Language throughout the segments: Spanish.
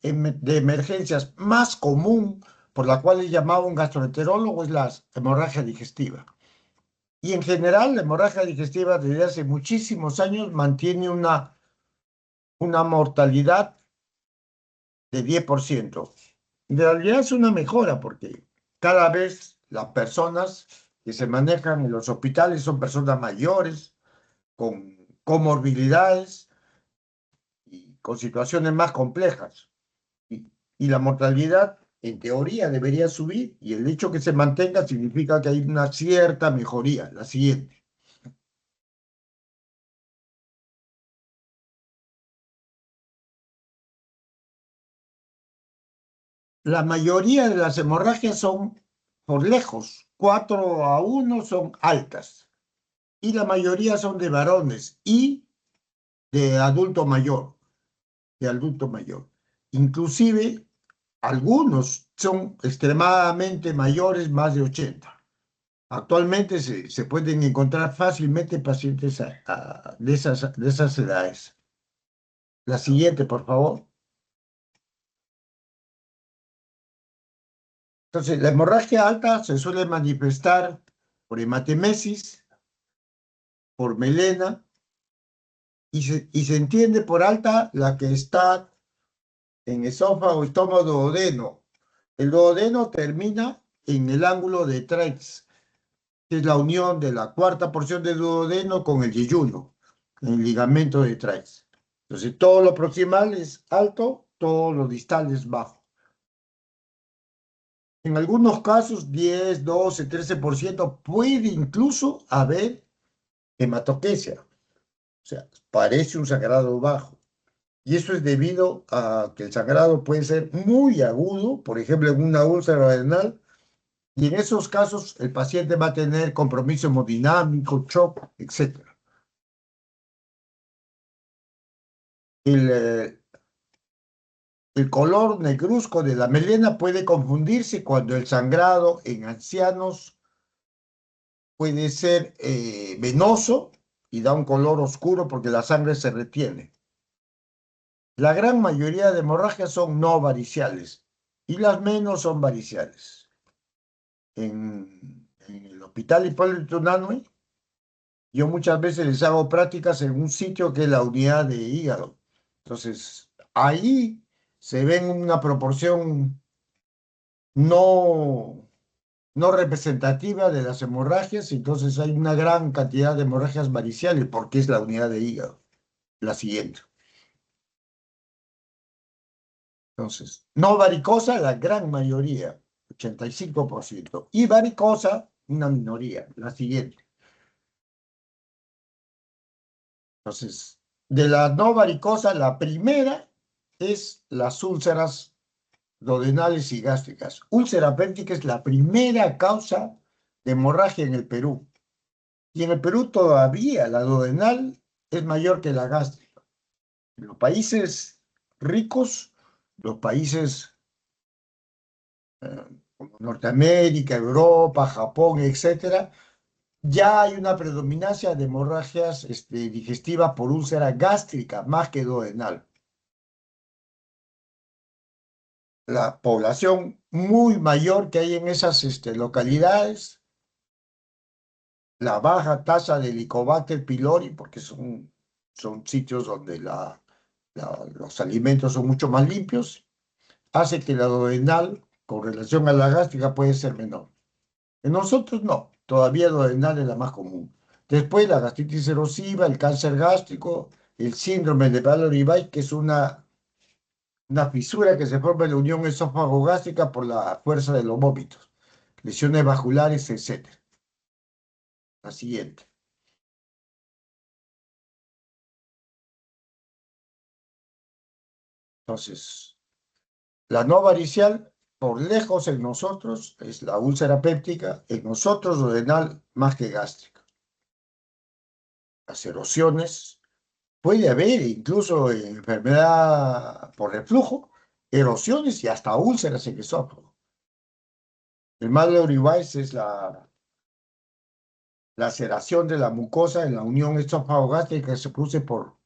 de emergencias más común por la cual le llamaba un gastroenterólogo es la hemorragia digestiva. Y en general, la hemorragia digestiva desde hace muchísimos años mantiene una mortalidad de 10%. En realidad es una mejora porque cada vez las personas que se manejan en los hospitales son personas mayores, con comorbilidades y con situaciones más complejas. Y la mortalidad, en teoría, debería subir y el hecho que se mantenga significa que hay una cierta mejoría. La siguiente. La mayoría de las hemorragias son por lejos, 4-1 son altas y la mayoría son de varones y de adulto mayor, de adulto mayor. Inclusive algunos son extremadamente mayores, más de 80. Actualmente se pueden encontrar fácilmente pacientes de esas edades. La siguiente, por favor. Entonces, la hemorragia alta se suele manifestar por hematemesis, por melena, y se entiende por alta la que está en esófago, estómago, duodeno. El duodeno termina en el ángulo de Treitz, que es la unión de la cuarta porción del duodeno con el yeyuno, el ligamento de Treitz. Entonces, todo lo proximal es alto, todo lo distal es bajo. En algunos casos, 10, 12, 13% puede incluso haber hematoquesia. O sea, parece un sangrado bajo. Y eso es debido a que el sangrado puede ser muy agudo, por ejemplo, en una úlcera renal, y en esos casos el paciente va a tener compromiso hemodinámico, shock, etc. El color negruzco de la melena puede confundirse cuando el sangrado en ancianos puede ser venoso y da un color oscuro porque la sangre se retiene. La gran mayoría de hemorragias son no variciales y las menos son variciales. En el Hospital Hipólito Unanue, yo muchas veces les hago prácticas en un sitio que es la unidad de hígado. Entonces, ahí se ven una proporción no, no representativa de las hemorragias, entonces hay una gran cantidad de hemorragias variciales porque es la unidad de hígado. La siguiente. Entonces, no varicosa, la gran mayoría, 85%. Y varicosa, una minoría, la siguiente. Entonces, de la no varicosa, la primera es las úlceras duodenales y gástricas. Úlcera péptica es la primera causa de hemorragia en el Perú. Y en el Perú todavía la duodenal es mayor que la gástrica. En los países ricos, los países como Norteamérica, Europa, Japón, etcétera, ya hay una predominancia de hemorragias digestivas por úlcera gástrica más que duodenal. La población muy mayor que hay en esas localidades, la baja tasa de Helicobacter pylori, porque son sitios donde los alimentos son mucho más limpios, hace que la duodenal con relación a la gástrica puede ser menor. En nosotros no, todavía duodenal es la más común. Después la gastritis erosiva, el cáncer gástrico, el síndrome de Valley-Weiss, que es una fisura que se forma en la unión esófago-gástrica por la fuerza de los vómitos, lesiones vasculares, etc. La siguiente. Entonces, la no varicial, por lejos en nosotros, es la úlcera péptica, en nosotros duodenal más que gástrica. Las erosiones, puede haber incluso enfermedad por reflujo, erosiones y hasta úlceras en el esófago. El Mallory-Weiss es la laceración de la mucosa en la unión esófago-gástrica que se produce por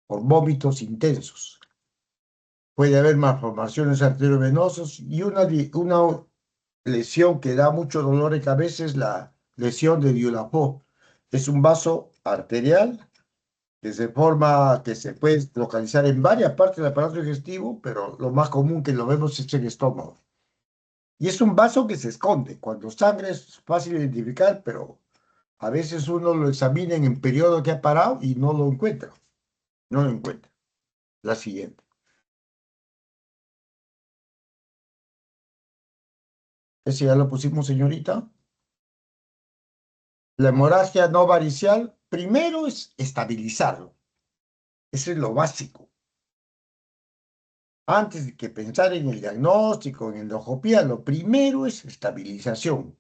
vómitos intensos. puede haber malformaciones arteriovenosas y una lesión que da mucho dolor de cabeza es la lesión de Dieulaveux. Es un vaso arterial que se forma, que se puede localizar en varias partes del aparato digestivo, pero lo más común que lo vemos es en el estómago. Y es un vaso que se esconde. Cuando sangra es fácil de identificar, pero a veces uno lo examina en el periodo que ha parado y no lo encuentra. No lo encuentra. La siguiente. Ese ya lo pusimos, señorita. La hemorragia no varicial, primero es estabilizarlo. Eso es lo básico. Antes de que pensar en el diagnóstico, en endoscopía, lo primero es estabilización.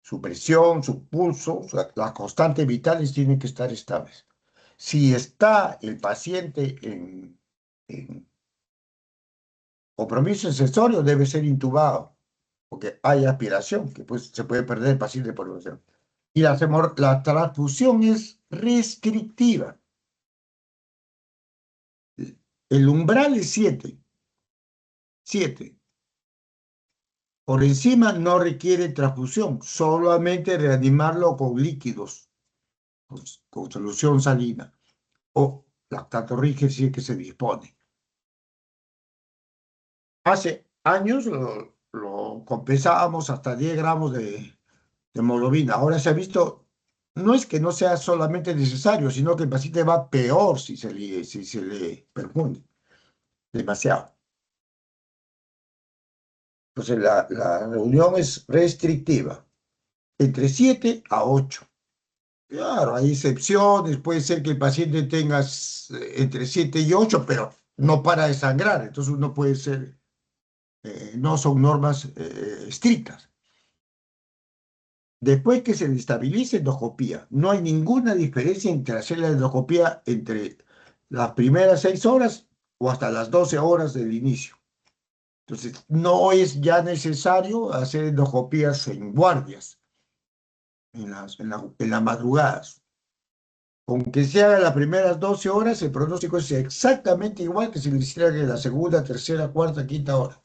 Su presión, su pulso, las constantes vitales tienen que estar estables. Si está el paciente en compromiso accesorio, debe ser intubado, porque hay aspiración, que pues, se puede perder el paciente por evasión. Y la transfusión es restrictiva. El umbral es 7. 7. Por encima no requiere transfusión, solamente reanimarlo con líquidos, con solución salina o lactato rígido si es que se dispone. Hace años lo compensábamos hasta 10 gramos de hemoglobina. Ahora se ha visto, no es que no sea solamente necesario, sino que el paciente va peor si se le perfunde demasiado. Entonces la reunión es restrictiva, entre 7 a 8. Claro, hay excepciones, puede ser que el paciente tenga entre 7 y 8, pero no para de sangrar, entonces uno puede ser, no son normas estrictas. Después que se estabilice endoscopía, no hay ninguna diferencia entre hacer la endoscopía entre las primeras 6 horas o hasta las 12 horas del inicio. Entonces, no es ya necesario hacer endoscopías en guardias, en las madrugadas. Aunque se haga las primeras 12 horas, el pronóstico es exactamente igual que si lo hiciera en la segunda, tercera, cuarta, quinta hora.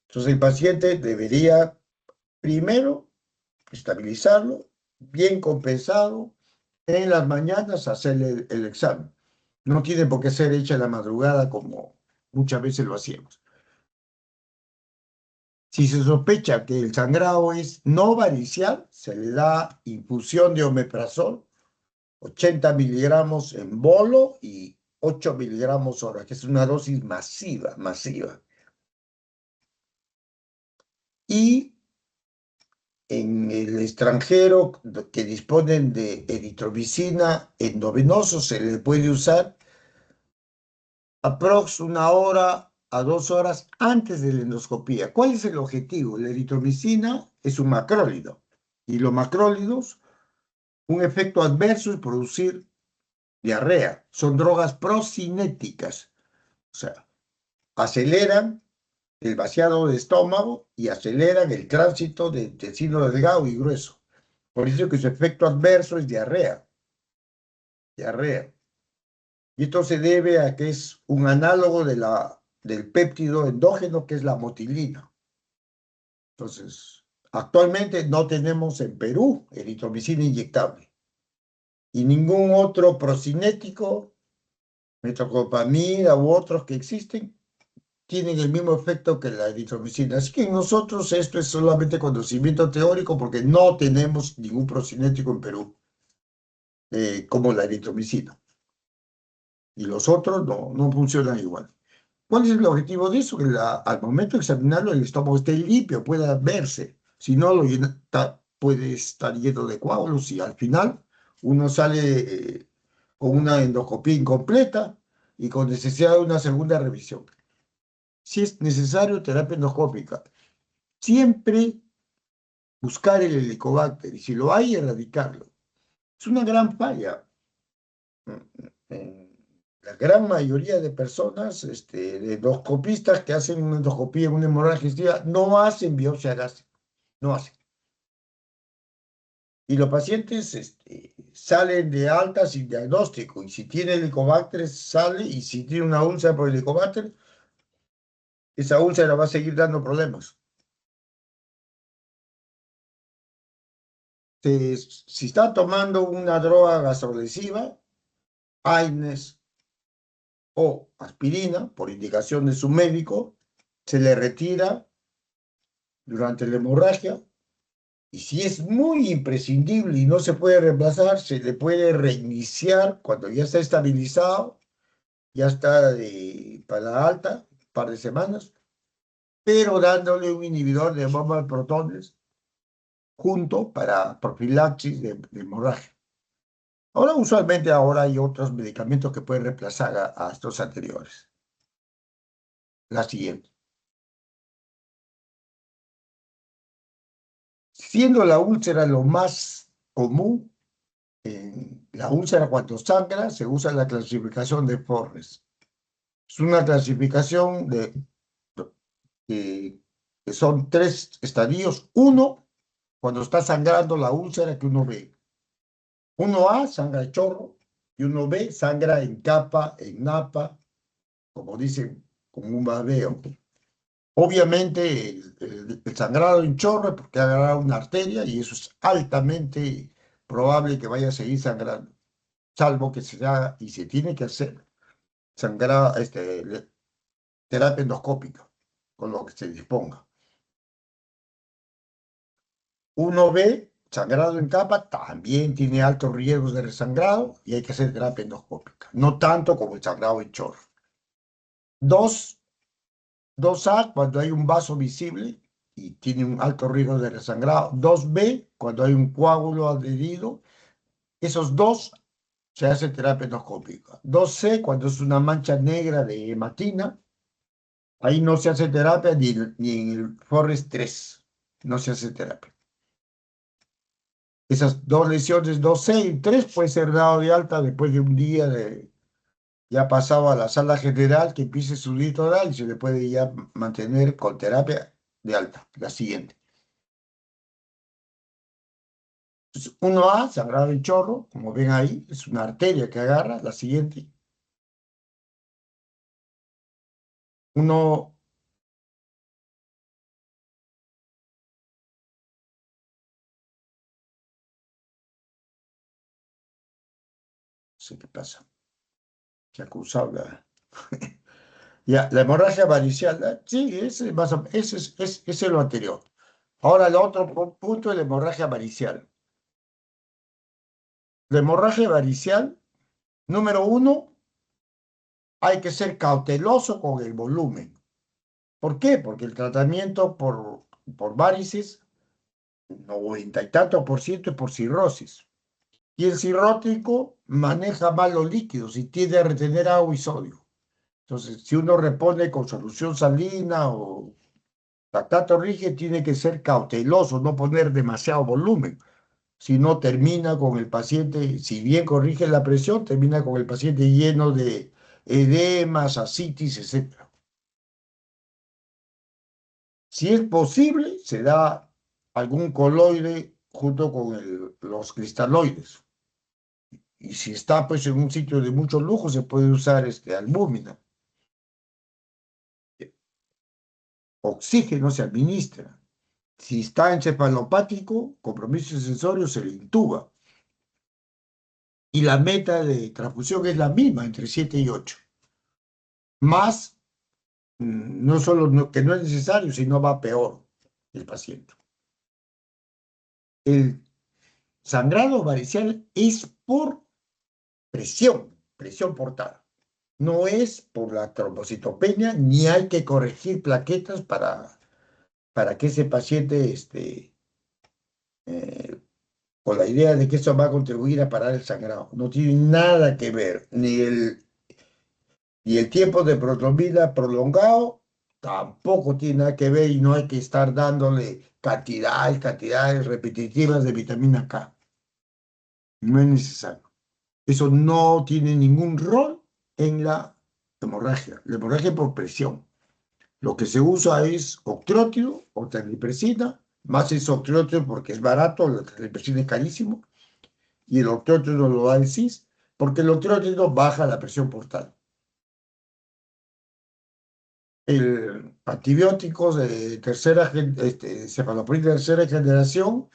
Entonces, el paciente debería primero estabilizarlo, bien compensado, en las mañanas hacerle el examen. No tiene por qué ser hecha en la madrugada como muchas veces lo hacíamos. Si se sospecha que el sangrado es no varicial, se le da infusión de omeprazol, 80 miligramos en bolo y 8 miligramos hora, que es una dosis masiva, masiva. Y en el extranjero que disponen de eritromicina endovenoso se le puede usar aprox 1 hora a 2 horas antes de la endoscopía. ¿Cuál es el objetivo? La eritromicina es un macrólido y los macrólidos, un efecto adverso es producir diarrea. Son drogas procinéticas, o sea, aceleran el vaciado de estómago y aceleran el tránsito de intestino delgado y grueso. Por eso que su efecto adverso es diarrea. Diarrea. Y esto se debe a que es un análogo del péptido endógeno que es la motilina. Entonces, actualmente no tenemos en Perú eritromicina inyectable. Y ningún otro procinético, metoclopramida u otros que existen, tienen el mismo efecto que la eritromicina. Así que nosotros esto es solamente conocimiento teórico porque no tenemos ningún procinético en Perú como la eritromicina. Y los otros no funcionan igual. ¿Cuál es el objetivo de eso? Que al momento de examinarlo el estómago esté limpio, pueda verse. Si no, puede estar lleno de coágulos y al final uno sale con una endoscopía incompleta y con necesidad de una segunda revisión. Si es necesario, terapia endoscópica. Siempre buscar el helicobacter y si lo hay, erradicarlo. Es una gran falla. La gran mayoría de personas, de endoscopistas que hacen una endoscopía en una hemorragia digestiva, no hacen biopsia gástrica, no hacen. Y los pacientes salen de alta sin diagnóstico. Y si tiene Helicobacter, sale. Y si tiene una úlcera por Helicobacter, esa úlcera va a seguir dando problemas. Si está tomando una droga gastrolesiva, AINES o aspirina, por indicación de su médico, se le retira durante la hemorragia. Y si es muy imprescindible y no se puede reemplazar, se le puede reiniciar cuando ya está estabilizado, ya está para alta, un par de semanas, pero dándole un inhibidor de bomba de protones junto para profilaxis de hemorragia. Ahora, usualmente ahora hay otros medicamentos que pueden reemplazar a estos anteriores. La siguiente. Siendo la úlcera lo más común, la úlcera cuando sangra se usa la clasificación de Forres. Es una clasificación que son 3 estadios. Uno, cuando está sangrando la úlcera que uno ve. 1A, sangra de chorro, y 1B, sangra en capa, en napa, como dicen, como un babeo. Obviamente, el sangrado en chorro es porque ha agarrado una arteria y eso es altamente probable que vaya a seguir sangrando, salvo que se haga, y se tiene que hacer, sangrado, terapia endoscópica, con lo que se disponga. 1B, sangrado en capa, también tiene altos riesgos de resangrado y hay que hacer terapia endoscópica, no tanto como el sangrado en chorro. 2A, cuando hay un vaso visible y tiene un alto riesgo de resangrado. 2B, cuando hay un coágulo adherido. Esos dos se hace terapia endoscópica. 2C, cuando es una mancha negra de hematina. Ahí no se hace terapia ni en el Forres 3. No se hace terapia. Esas dos lesiones, 2C y 3, puede ser dado de alta después de un día ya pasado a la sala general, que empiece su litoral y se le puede ya mantener con terapia de alta. La siguiente. 1A, sangrado en chorro, como ven ahí, es una arteria que agarra. La siguiente. Uno, no sé qué pasa, que acusaba. Ya, la hemorragia varicial, sí, ese es lo anterior. Ahora, el otro punto es la hemorragia varicial. La hemorragia varicial, número uno, hay que ser cauteloso con el volumen. ¿Por qué? Porque el tratamiento por varices, 90 y tanto por ciento es por cirrosis. Y el cirrótico maneja mal los líquidos y tiende a retener agua y sodio. Entonces, si uno repone con solución salina o lactato rígido, tiene que ser cauteloso, no poner demasiado volumen. Si no, termina con el paciente, si bien corrige la presión, termina con el paciente lleno de edemas, ascitis, etc. Si es posible, se da algún coloide junto con los cristaloides. Y si está pues en un sitio de mucho lujo, se puede usar albúmina. Oxígeno se administra. Si está encefalopático, compromiso sensorio, se le intuba. Y la meta de transfusión es la misma, entre 7 y 8. Más, no solo que no es necesario, sino va peor el paciente. El sangrado varicial es por presión portal. No es por la trombocitopenia, ni hay que corregir plaquetas para que ese paciente eh, con la idea de que eso va a contribuir a parar el sangrado. No tiene nada que ver, ni el tiempo de protrombina prolongado tampoco tiene nada que ver y no hay que estar dándole cantidades repetitivas de vitamina K. No es necesario. Eso no tiene ningún rol en la hemorragia. La hemorragia por presión. Lo que se usa es octrótido o terlipresina, más es octrótido porque es barato, la terlipresina es carísimo, y el octreotino lo da el CIS, porque el octreotino baja la presión portal. El antibióticos de cefalosporin de tercera generación,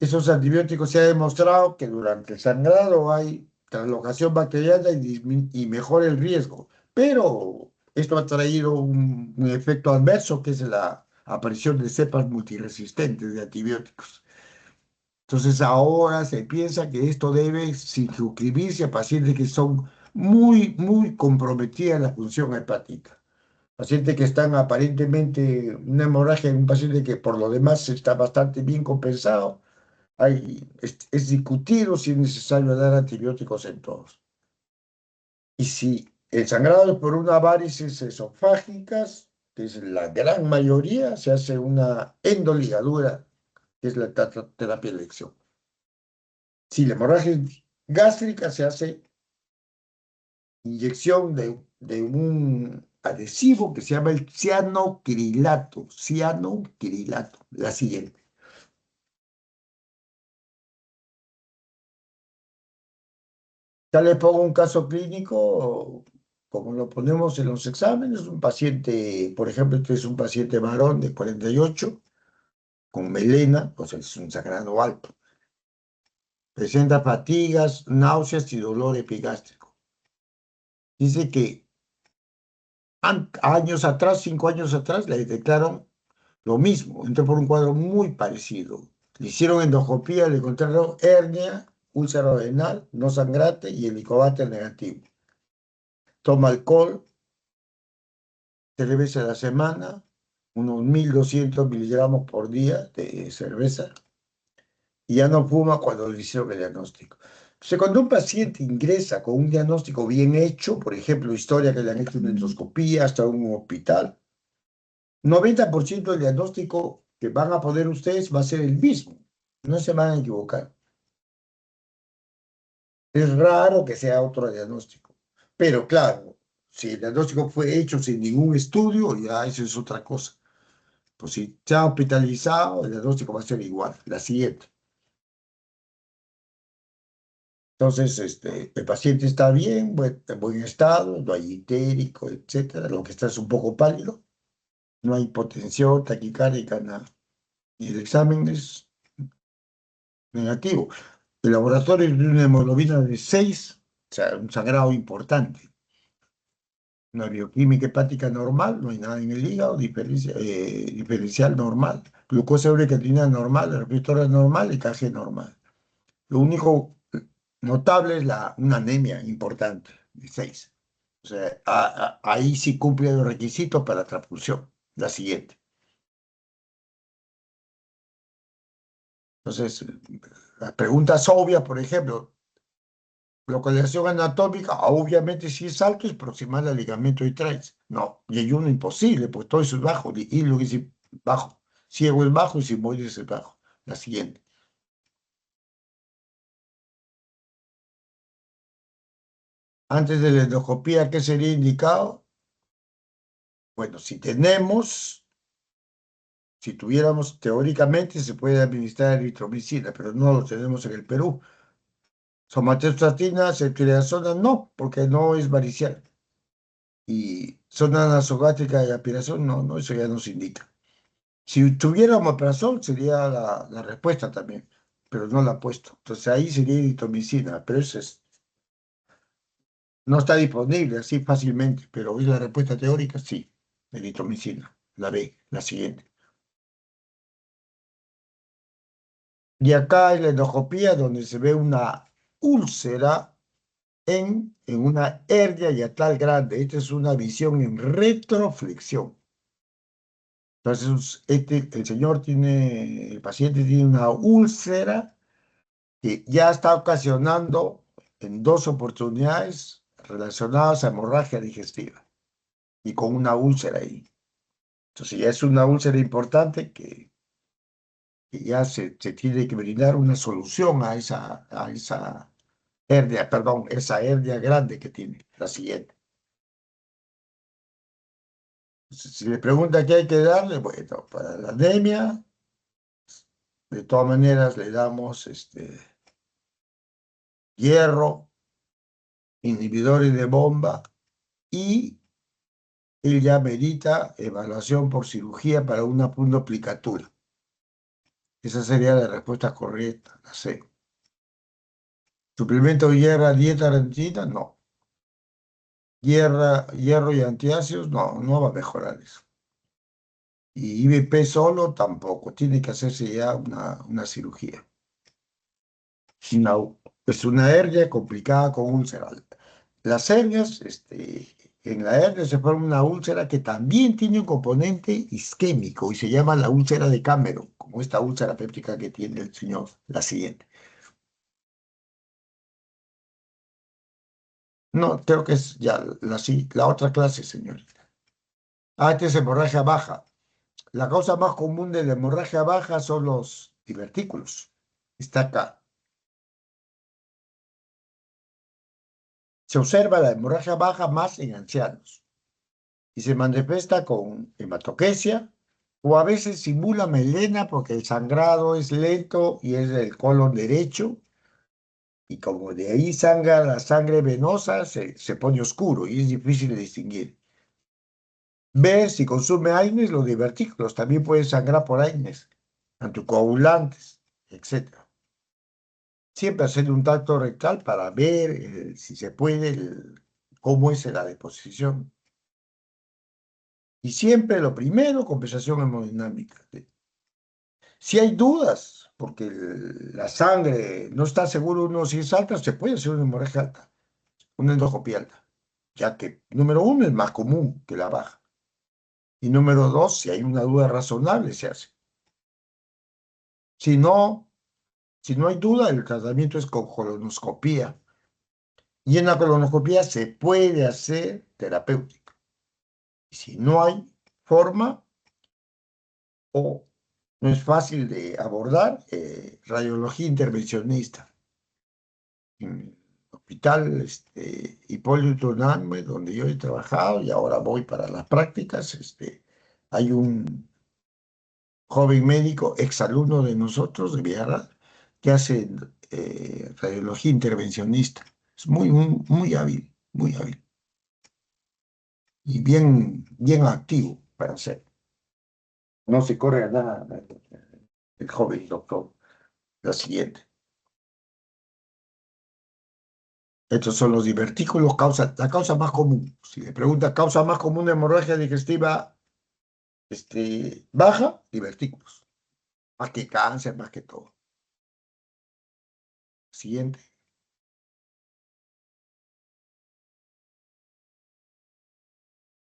esos antibióticos se ha demostrado que durante el sangrado hay translocación bacteriana y mejora el riesgo, pero esto ha traído un efecto adverso que es la aparición de cepas multiresistentes de antibióticos. Entonces ahora se piensa que esto debe circunscribirse a pacientes que son muy comprometidas en la función hepática. Pacientes que están aparentemente una hemorragia en un paciente que por lo demás está bastante bien compensado. Es discutido si es necesario dar antibióticos en todos. Y si el sangrado es por una varices esofágicas, que es la gran mayoría, se hace una endoligadura, que es la terapia de elección. Si la hemorragia es gástrica, se hace inyección de un adhesivo que se llama el cianocrilato. Cianocrilato, la siguiente. Ya le pongo un caso clínico, como lo ponemos en los exámenes, un paciente, por ejemplo, este es un paciente varón de 48, con melena, o sea, es un sangrado alto. Presenta fatigas, náuseas y dolor epigástrico. Dice que años atrás, 5 años atrás, le detectaron lo mismo, entró por un cuadro muy parecido. Le hicieron endoscopía, le encontraron hernia, úlcera renal, no sangrante y helicobacter negativo. Toma alcohol 3 veces a la semana, unos 1.200 miligramos por día de cerveza, y ya no fuma cuando le hicieron el diagnóstico. Entonces, cuando un paciente ingresa con un diagnóstico bien hecho, por ejemplo, historia que le han hecho una endoscopía hasta un hospital, 90% del diagnóstico que van a poner ustedes va a ser el mismo. No se van a equivocar. Es raro que sea otro diagnóstico. Pero claro, si el diagnóstico fue hecho sin ningún estudio, ya eso es otra cosa. Pues si se ha hospitalizado, el diagnóstico va a ser igual, la siguiente. Entonces, el paciente está bien, en buen estado, no hay itérico, etcétera. Lo que está es un poco pálido, no hay hipotensión, taquicárdica, nada. Y el examen es negativo. El laboratorio es de una hemoglobina de 6, o sea, un sangrado importante. Una bioquímica hepática normal, no hay nada en el hígado, diferencial normal, glucosa urea creatinina normal, respiratoria normal y KG normal. Lo único notable es una anemia importante, de 6. O sea, ahí sí cumple los requisitos para la transfusión. La siguiente. Entonces, las preguntas obvias, por ejemplo, localización anatómica, obviamente si es alto es proximal al ligamento de Treitz. No, y hay uno imposible, pues todo eso es bajo, y lo que es bajo. Ciego es bajo y sigmoides es bajo. La siguiente. Antes de la endoscopía, ¿qué sería indicado? Bueno, si tuviéramos, teóricamente se puede administrar eritromicina, pero no lo tenemos en el Perú. Somatostatina, ceftriaxona, no, porque no es varicial. Y zona nasogástrica de aspiración, no, no, eso ya nos indica. Si tuviera omeprazol sería la respuesta también, pero no la ha puesto. Entonces ahí sería eritromicina, pero no está disponible así fácilmente, pero es la respuesta teórica, sí, eritromicina, la B, la siguiente. Y acá en la endoscopía donde se ve una úlcera en una hernia yatal grande. Esta es una visión en retroflexión. Entonces, el paciente tiene una úlcera que ya está ocasionando en 2 oportunidades relacionadas a hemorragia digestiva y con una úlcera ahí. Entonces ya es una úlcera importante que ya se tiene que brindar una solución a esa hernia, perdón, esa hernia grande que tiene, la siguiente. Entonces, si le pregunta qué hay que darle, bueno, para la anemia, de todas maneras le damos hierro, inhibidores de bomba y él ya merita evaluación por cirugía para una pundoplicatura. Esa sería la respuesta correcta, la C. ¿Suplemento de hierro, dieta rentina? No. Hierro y antiácidos, no, no va a mejorar eso. Y IBP solo tampoco, tiene que hacerse ya una cirugía. Una, es una hernia complicada con úlcera. Las hernias, en la hernia se forma una úlcera que también tiene un componente isquémico y se llama la úlcera de Cameron, como esta úlcera péptica que tiene el señor, la siguiente. No, creo que es ya la otra clase, señorita. Ah, esta es hemorragia baja. La causa más común de la hemorragia baja son los divertículos. Está acá. Se observa la hemorragia baja más en ancianos y se manifiesta con hematoquesia o a veces simula melena porque el sangrado es lento y es del colon derecho y como de ahí sangra la sangre venosa, se pone oscuro y es difícil de distinguir. Ver si consume AINES, los divertículos también pueden sangrar por AINES, anticoagulantes, etcétera. Siempre hacer un tacto rectal para ver si se puede, cómo es la deposición. Y siempre lo primero, compensación hemodinámica. Si hay dudas, porque la sangre no está seguro uno si es alta, se puede hacer una hemorragia alta, una endoscopia alta, ya que número uno es más común que la baja. Y número dos, si hay una duda razonable, se hace. Si no, si no hay duda, el tratamiento es con colonoscopía. Y en la colonoscopía se puede hacer terapéutica. Y si no hay forma o no es fácil de abordar, radiología intervencionista. En el hospital Hipólito Unanue, donde yo he trabajado y ahora voy para las prácticas, hay un joven médico, exalumno de nosotros, de Villarreal, que hace radiología intervencionista. Es muy hábil, muy hábil y bien activo para hacer. No se corre a nada el joven doctor. La siguiente. Estos son los divertículos, la causa más común. Si le pregunta causa más común de hemorragia digestiva baja, divertículos. Más que cáncer, más que todo. Siguiente.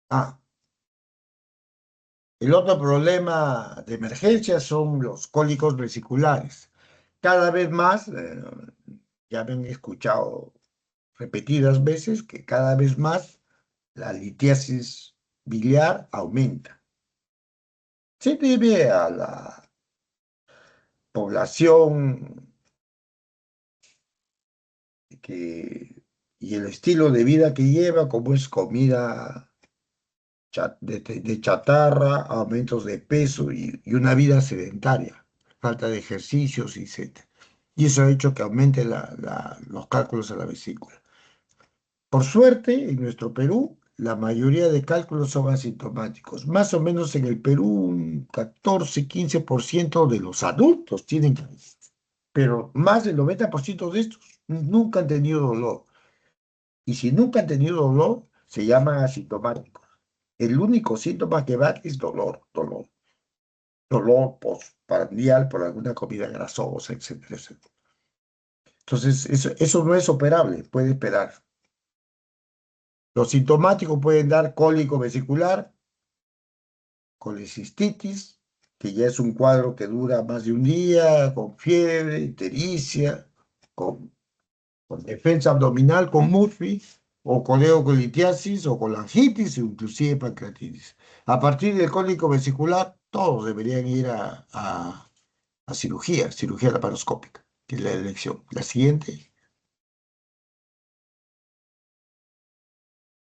Ah, el otro problema de emergencia son los cólicos vesiculares. Cada vez más, ya me han escuchado repetidas veces que cada vez más la litiasis biliar aumenta. Se debe a la población y el estilo de vida que lleva, como es comida de chatarra, aumentos de peso y una vida sedentaria, falta de ejercicios, etc. Y eso ha hecho que aumente los cálculos a la vesícula. Por suerte, en nuestro Perú, la mayoría de cálculos son asintomáticos. Más o menos en el Perú, un 14-15% de los adultos tienen cáncer, pero más del 90% de estos nunca han tenido dolor. Y si nunca han tenido dolor, se llaman asintomáticos. El único síntoma que va es dolor postprandial por alguna comida grasosa, etcétera, etcétera. Entonces, eso no es operable, puede esperar. Los sintomáticos pueden dar cólico vesicular, colecistitis, que ya es un cuadro que dura más de un día, con fiebre, ictericia, con defensa abdominal, con Murphy, o coleocolitiasis, o colangitis, o inclusive pancreatitis. A partir del cólico vesicular, todos deberían ir a cirugía laparoscópica, que es la elección. La siguiente,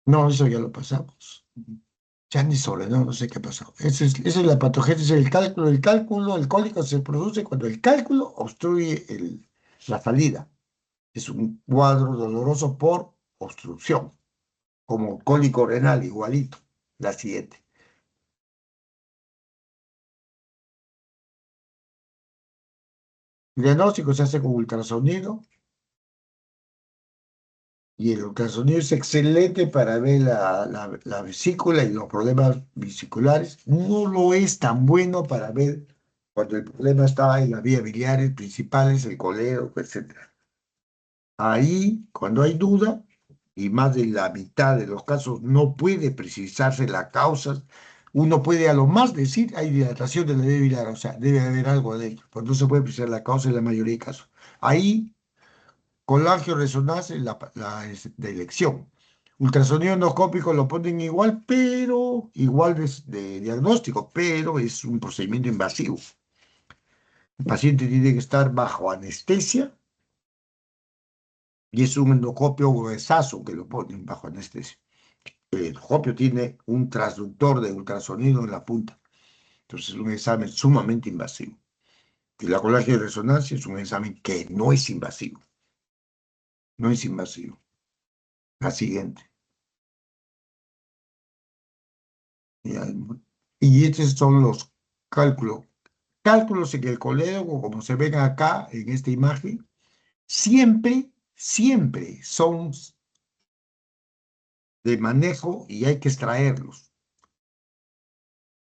no, eso ya lo pasamos. Ya ni sobre, no sé qué pasó. Esa es la patogénesis del cálculo. El cólico se produce cuando el cálculo obstruye la salida. Es un cuadro doloroso por obstrucción, como cólico renal, igualito. La siguiente. El diagnóstico se hace con ultrasonido y el ultrasonido es excelente para ver la vesícula y los problemas vesiculares. No lo es tan bueno para ver cuando el problema está en las vías biliares principales, el colédoco, etc. Ahí, cuando hay duda, y más de la mitad de los casos no puede precisarse la causa, uno puede a lo más decir hay dilatación de la vía biliar, o sea, debe haber algo de ello, pero no se puede precisar la causa en la mayoría de casos. Ahí, colangioresonancia es de elección. Ultrasonido endoscópico lo ponen igual, pero igual de diagnóstico, pero es un procedimiento invasivo. El paciente tiene que estar bajo anestesia y es un endoscopio gruesazo que lo ponen bajo anestesia. El endoscopio tiene un transductor de ultrasonido en la punta. Entonces es un examen sumamente invasivo. Y la colagio de resonancia es un examen que no es invasivo. No es invasivo. La siguiente. Ya, y estos son los cálculos. Cálculos en el colédoco, como se ven acá en esta imagen, siempre, siempre son de manejo y hay que extraerlos.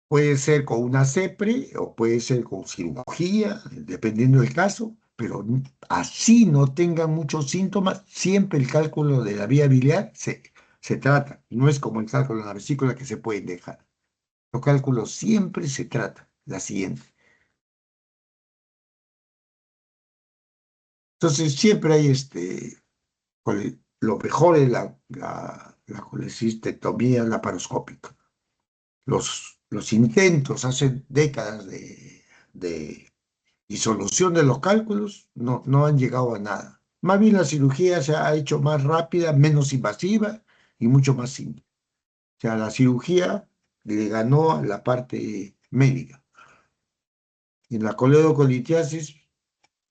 Puede ser con una CEPRE o puede ser con cirugía, dependiendo del caso, pero así no tengan muchos síntomas, siempre el cálculo de la vía biliar se trata. No es como el cálculo de la vesícula que se pueden dejar. Los cálculos siempre se trata. La siguiente. Entonces, siempre hay lo mejor es la colecistectomía laparoscópica. Los intentos hace décadas de disolución de los cálculos no han llegado a nada. Más bien la cirugía se ha hecho más rápida, menos invasiva y mucho más simple. O sea, la cirugía le ganó a la parte médica. En la coledocolitiasis,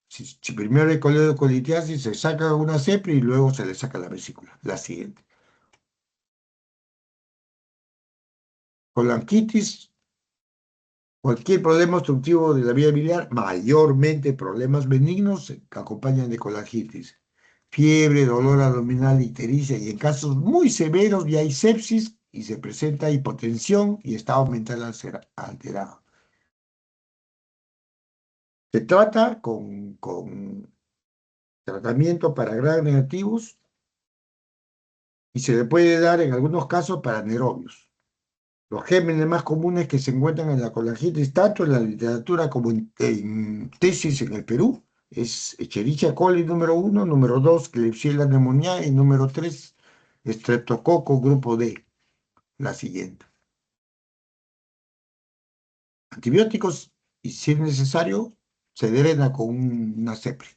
si primero hay coledocolitiasis, se saca una CEPRE y luego se le saca la vesícula. La siguiente. Colanquitis, cualquier problema obstructivo de la vía biliar, mayormente problemas benignos, que acompañan de colangitis. Fiebre, dolor abdominal, ictericia y en casos muy severos ya hay sepsis y se presenta hipotensión y estado mental alterado. Se trata con tratamiento para gram negativos y se le puede dar en algunos casos para anaerobios. Los gérmenes más comunes que se encuentran en la colangitis, tanto en la literatura como en tesis en el Perú, es Escherichia coli número 1, número 2, Klebsiella pneumoniae y número 3, Streptococo grupo D. La siguiente. Antibióticos y si es necesario, se drena con una CEPRE.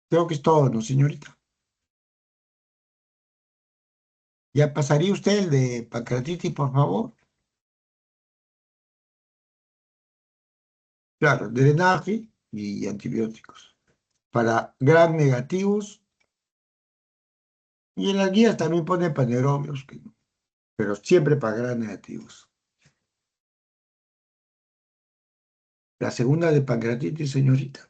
Creo que es todo, ¿no, señorita? ¿Ya pasaría usted el de pancreatitis, por favor? Claro, drenaje y antibióticos. Para gram negativos, y en las guías también pone paneromios, pero siempre para gram negativos. La segunda de pancreatitis, señorita.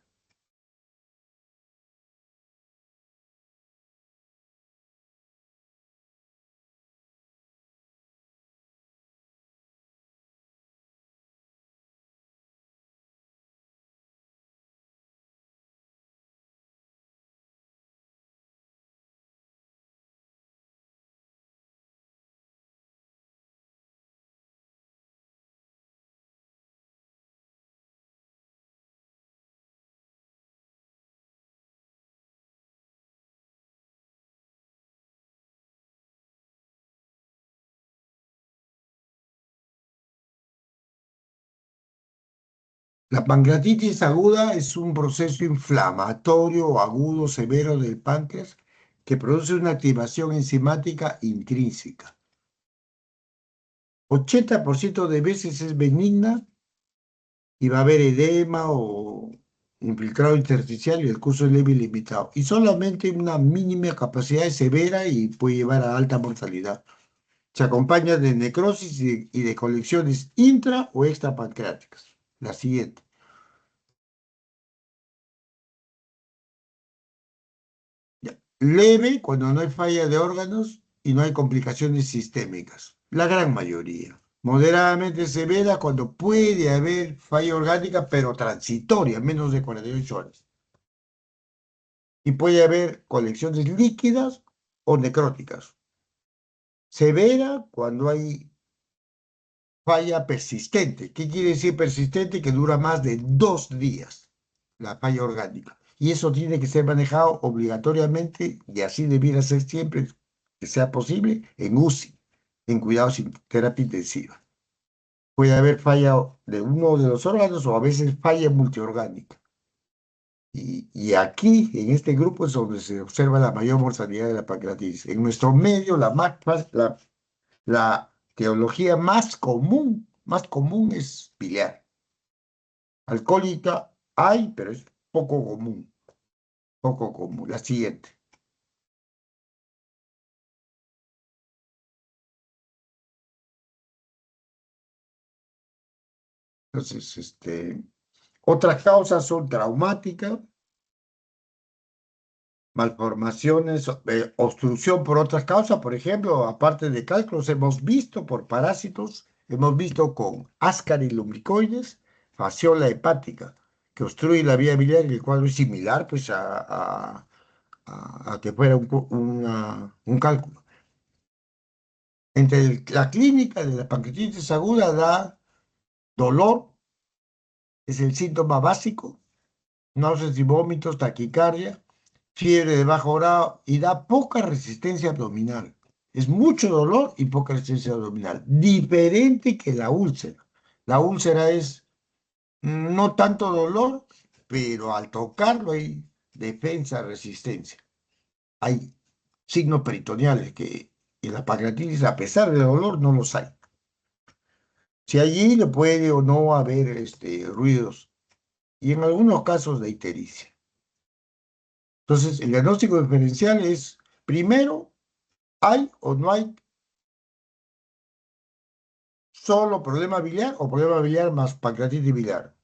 La pancreatitis aguda es un proceso inflamatorio agudo severo del páncreas que produce una activación enzimática intrínseca. 80% de veces es benigna y va a haber edema o infiltrado intersticial y el curso es leve y limitado. Y solamente una mínima capacidad es severa y puede llevar a alta mortalidad. Se acompaña de necrosis y de colecciones intra o extrapancreáticas. La siguiente. Ya. Leve cuando no hay falla de órganos y no hay complicaciones sistémicas. La gran mayoría. Moderadamente severa cuando puede haber falla orgánica, pero transitoria, menos de 48 horas. Y puede haber colecciones líquidas o necróticas. Severa cuando hay falla persistente. ¿Qué quiere decir persistente? Que dura más de 2 días la falla orgánica. Y eso tiene que ser manejado obligatoriamente, y así debiera ser siempre que sea posible, en UCI, en cuidados terapia intensiva. Puede haber falla de uno de los órganos o a veces falla multiorgánica. Y aquí, en este grupo, es donde se observa la mayor mortalidad de la pancreatitis. En nuestro medio, la teología más común es biliar. Alcohólica hay, pero es poco común, poco común. La siguiente. Entonces, otras causas son traumáticas, malformaciones, obstrucción por otras causas, por ejemplo, aparte de cálculos, hemos visto por parásitos, hemos visto con ascaris lumbricoides, fasciola hepática, que obstruye la vía biliar y el cuadro es similar pues, a que fuera un cálculo. La clínica de la pancreatitis aguda da dolor, es el síntoma básico, náuseas y vómitos, taquicardia, fiebre de bajo grado y da poca resistencia abdominal. Es mucho dolor y poca resistencia abdominal, diferente que la úlcera. La úlcera es no tanto dolor, pero al tocarlo hay defensa, resistencia. Hay signos peritoneales que en la pancreatitis, a pesar del dolor, no los hay. Si allí le puede o no haber ruidos y en algunos casos de ictericia. Entonces, el diagnóstico diferencial es, primero, ¿hay o no hay solo problema biliar o problema biliar más pancreatitis biliar?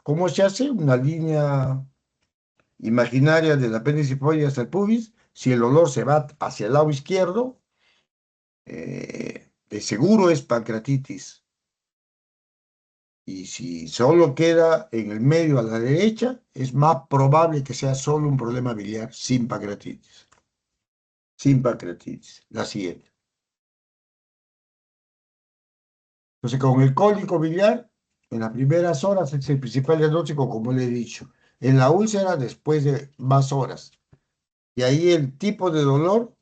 ¿Cómo se hace? Una línea imaginaria del apéndice hipoide hasta el pubis. Si el olor se va hacia el lado izquierdo, de seguro es pancreatitis. Y si solo queda en el medio a la derecha, es más probable que sea solo un problema biliar sin pancreatitis. Sin pancreatitis. La siguiente. Entonces, con el cólico biliar, en las primeras horas es el principal diagnóstico, como le he dicho. En la úlcera, después de más horas. Y ahí el tipo de dolor,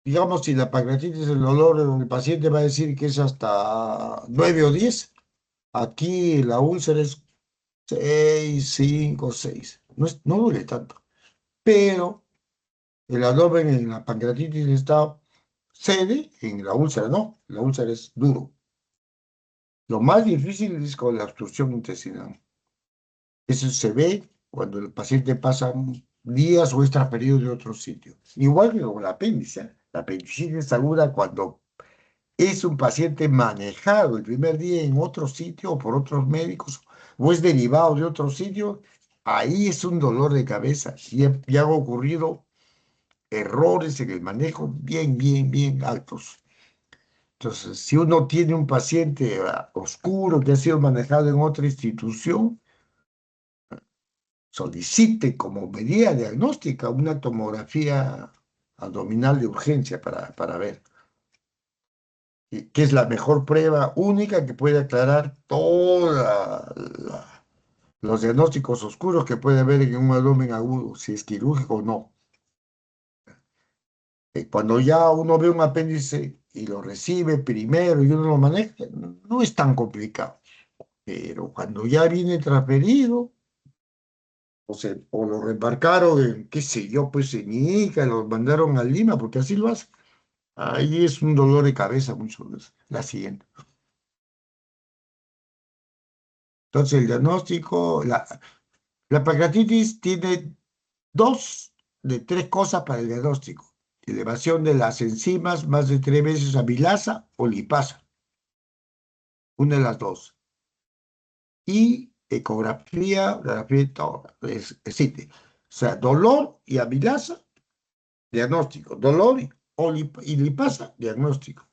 digamos, si la pancreatitis, el dolor, el paciente va a decir que es hasta 9 o 10. Aquí la úlcera es 6, 5, 6. No duele tanto. Pero el abdomen en la pancreatitis está cede, en la úlcera no. La úlcera es duro. Lo más difícil es con la obstrucción intestinal. Eso se ve cuando el paciente pasa días o es transferido de otro sitio. Igual que con la apéndice. La apendicitis aguda cuando es un paciente manejado el primer día en otro sitio o por otros médicos o es derivado de otro sitio, ahí es un dolor de cabeza y han ocurrido errores en el manejo bien, bien, bien altos. Entonces, si uno tiene un paciente oscuro que ha sido manejado en otra institución, solicite como medida diagnóstica una tomografía abdominal de urgencia para ver, que es la mejor prueba única que puede aclarar todos los diagnósticos oscuros que puede haber en un abdomen agudo, si es quirúrgico o no. Cuando ya uno ve un apéndice y lo recibe primero y uno lo maneja, no es tan complicado. Pero cuando ya viene transferido, o lo reembarcaron en, qué sé yo, pues en Ica, lo mandaron a Lima, porque así lo hacen. Ahí es un dolor de cabeza muchas veces. La siguiente. Entonces, el diagnóstico, la pancreatitis tiene dos de tres cosas para el diagnóstico. Elevación de las enzimas más de 3 veces amilasa o lipasa, una de las dos. Y ecografía, todo, existe. O sea, dolor y amilasa, diagnóstico. Dolor y lipasa, diagnóstico.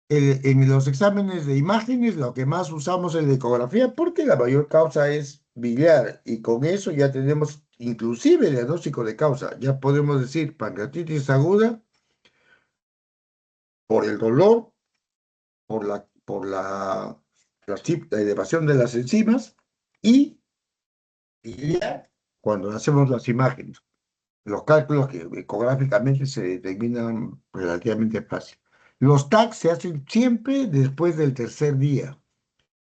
En los exámenes de imágenes, lo que más usamos es la ecografía porque la mayor causa es biliar y con eso ya tenemos inclusive el diagnóstico de causa. Ya podemos decir pancreatitis aguda por el dolor, por la elevación de las enzimas y biliar cuando hacemos las imágenes. Los cálculos que ecográficamente se determinan relativamente fácil. Los TAC se hacen siempre después del tercer día.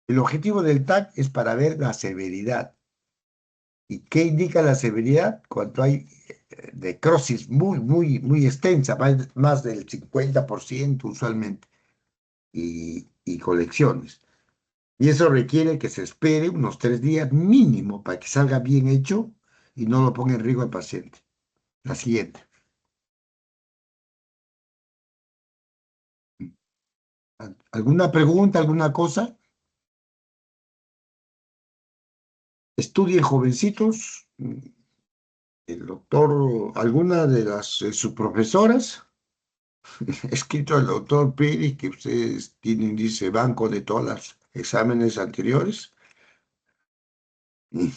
El objetivo del TAC es para ver la severidad. ¿Y qué indica la severidad? Cuando hay necrosis muy, muy, muy extensa, más del 50% usualmente, y colecciones. Y eso requiere que se espere unos 3 días mínimo para que salga bien hecho y no lo ponga en riesgo al paciente. La siguiente. ¿Alguna pregunta, alguna cosa? Estudien jovencitos. El doctor, alguna de sus profesoras, escrito el doctor Pérez, que ustedes tienen, dice, banco de todos los exámenes anteriores. Y,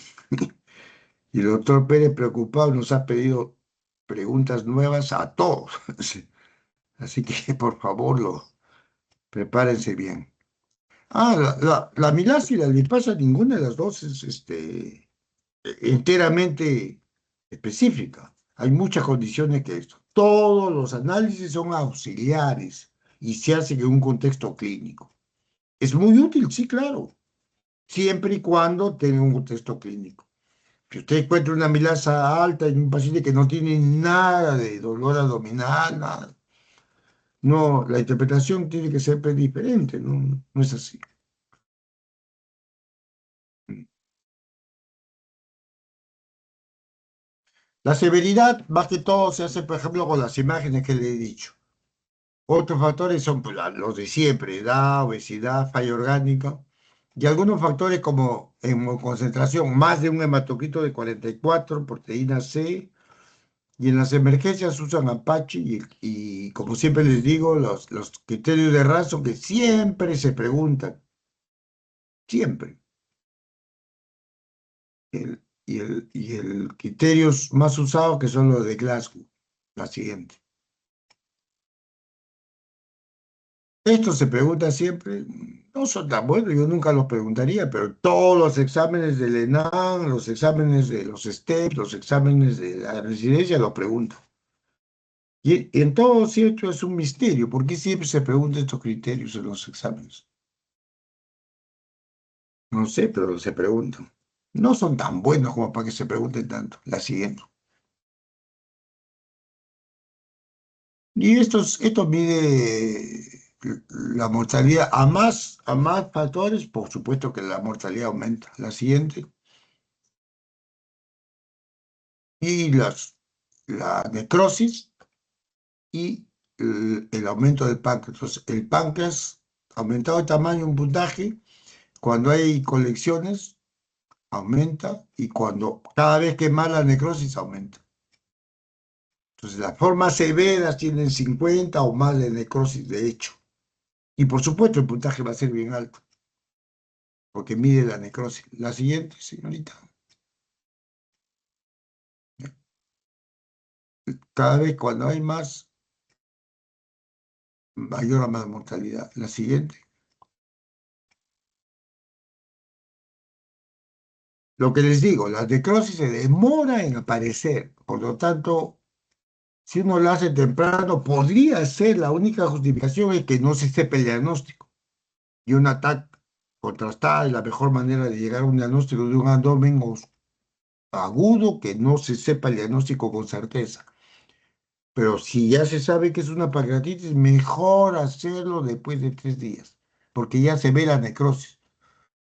y el doctor Pérez, preocupado, nos ha pedido preguntas nuevas a todos. Así que, por favor, prepárense bien. La amilasa y la lipasa, ninguna de las dos es enteramente específica. Hay muchas condiciones que esto. Todos los análisis son auxiliares y se hacen en un contexto clínico. Es muy útil, sí, claro, siempre y cuando tenga un contexto clínico. Si usted encuentra una amilasa alta en un paciente que no tiene nada de dolor abdominal, nada, no, la interpretación tiene que ser pues, diferente, no, no es así. La severidad, más que todo, se hace, por ejemplo, con las imágenes que le he dicho. Otros factores son pues, los de siempre, edad, obesidad, falla orgánica, y algunos factores como concentración, más de un hematocrito de 44, proteína C, y en las emergencias usan Apache y como siempre les digo, los criterios de Ransom que siempre se preguntan, siempre. Y el criterios más usados que son los de Glasgow, la siguiente. Esto se pregunta siempre, no son tan buenos, yo nunca los preguntaría, pero todos los exámenes del ENAM, los exámenes de los STEP, los exámenes de la residencia los pregunto. Y en todo cierto es un misterio, ¿por qué siempre se preguntan estos criterios en los exámenes? No sé, pero se preguntan. No son tan buenos como para que se pregunten tanto. La siguiente. Y esto mide la mortalidad. A más factores, por supuesto que la mortalidad aumenta. La siguiente. Y la necrosis y el aumento del páncreas. Entonces, el páncreas, aumentado de tamaño, un puntaje, cuando hay colecciones, aumenta, y cuando cada vez que más la necrosis, aumenta. Entonces, las formas severas tienen 50 o más de necrosis, de hecho. Y por supuesto, el puntaje va a ser bien alto, porque mide la necrosis. La siguiente, señorita. Cada vez cuando hay más, mayor a más mortalidad. La siguiente. Lo que les digo, la necrosis se demora en aparecer. Por lo tanto, si uno lo hace temprano, podría ser la única justificación es que no se sepa el diagnóstico. Y un ataque contrastada es la mejor manera de llegar a un diagnóstico de un abdomen agudo que no se sepa el diagnóstico con certeza. Pero si ya se sabe que es una pancreatitis, mejor hacerlo después de 3 días. porque ya se ve la necrosis.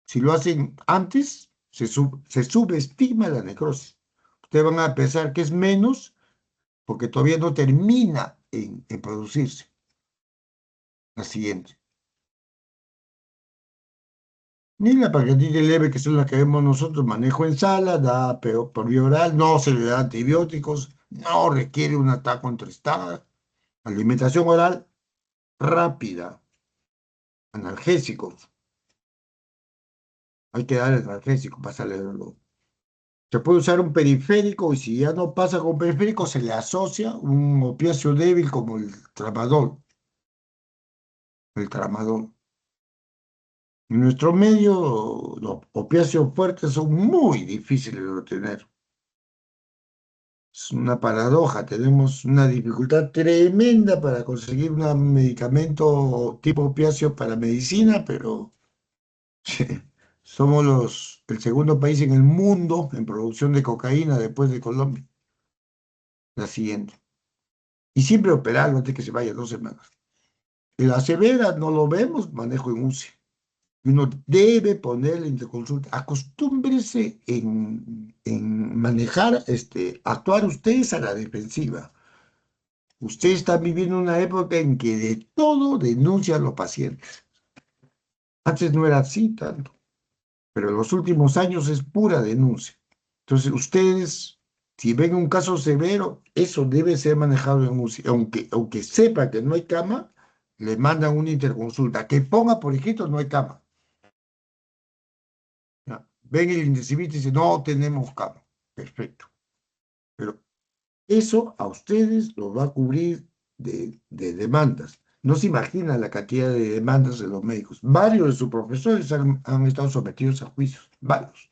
Si lo hacen antes, se subestima la necrosis. Ustedes van a pensar que es menos porque todavía no termina en producirse. La siguiente. Ni la pancreatitis leve, que son las que vemos nosotros, manejo en sala, da por vía oral, no se le da antibióticos, no requiere un ataque contrastada, alimentación oral rápida, analgésicos, hay que dar analgésico para salerlo. Se puede usar un periférico y si ya no pasa con periférico, se le asocia un opiáceo débil como el tramadol. El tramadol. En nuestro medio, los opiáceos fuertes son muy difíciles de obtener. Es una paradoja, tenemos una dificultad tremenda para conseguir un medicamento tipo opiáceo para medicina, pero somos el segundo país en el mundo en producción de cocaína después de Colombia. La siguiente. Y siempre operarlo antes que se vaya 2 semanas. En la severa no lo vemos, manejo en UCI. Y uno debe ponerle interconsulta. Acostúmbrese en manejar, actuar ustedes a la defensiva. Ustedes están viviendo una época en que de todo denuncian los pacientes. Antes no era así tanto, pero en los últimos años es pura denuncia. Entonces, ustedes, si ven un caso severo, eso debe ser manejado en UCI. Aunque sepa que no hay cama, le mandan una interconsulta. Que ponga, por ejemplo, no hay cama. ¿Ya? Ven el intensivista y dice, no tenemos cama. Perfecto. Pero eso a ustedes los va a cubrir de demandas. No se imagina la cantidad de demandas de los médicos. Varios de sus profesores han estado sometidos a juicios, varios.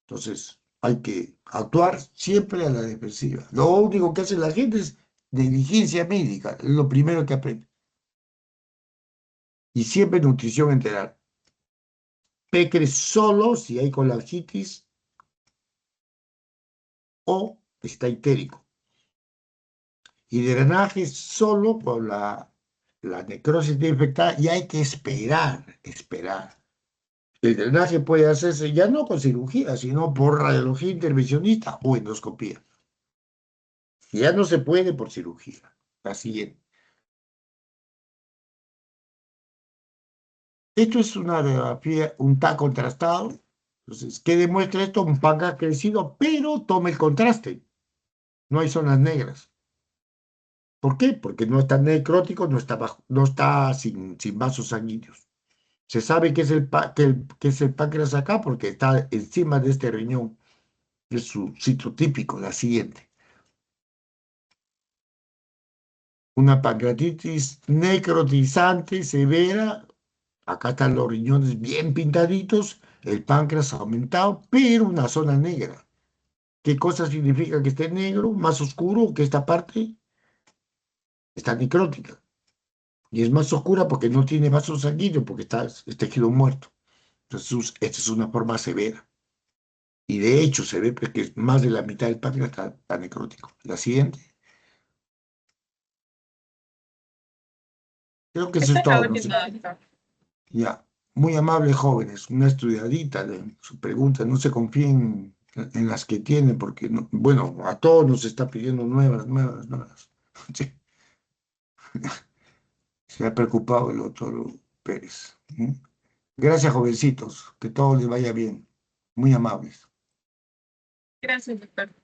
Entonces, hay que actuar siempre a la defensiva. Lo único que hace la gente es negligencia médica, es lo primero que aprende. Y siempre nutrición enteral. Pécrez solo si hay colangitis o está itérico. Y drenaje solo por la necrosis está infectada y hay que esperar. El drenaje puede hacerse ya no con cirugía, sino por radiología intervencionista o endoscopía. Ya no se puede por cirugía. La siguiente. Esto es una radiografía, un TAC contrastado. Entonces, ¿qué demuestra esto? Un PAC ha crecido, pero toma el contraste. No hay zonas negras. ¿Por qué? Porque no está necrótico, no está sin vasos sanguíneos. Se sabe que es el páncreas acá porque está encima de este riñón. Es su sitio típico, la siguiente. Una pancreatitis necrotizante severa. Acá están los riñones bien pintaditos, el páncreas aumentado, pero una zona negra. ¿Qué cosa significa que esté negro, más oscuro, que esta parte está necrótica? Y es más oscura porque no tiene vasos sanguíneos, porque es tejido muerto. Entonces, esta es una forma severa. Y de hecho se ve pues, que más de la mitad del páncreas está necrótico. La siguiente. Creo que eso Esta es es la todo, ¿no sé. última, doctor. Ya. Muy amables jóvenes, una estudiadita de su pregunta. No se confíen en las que tienen, porque, bueno, a todos nos está pidiendo nuevas. Sí, se ha preocupado el doctor Pérez. ¿Mm? Gracias, jovencitos. Que todo les vaya bien. Muy amables. Gracias, doctor.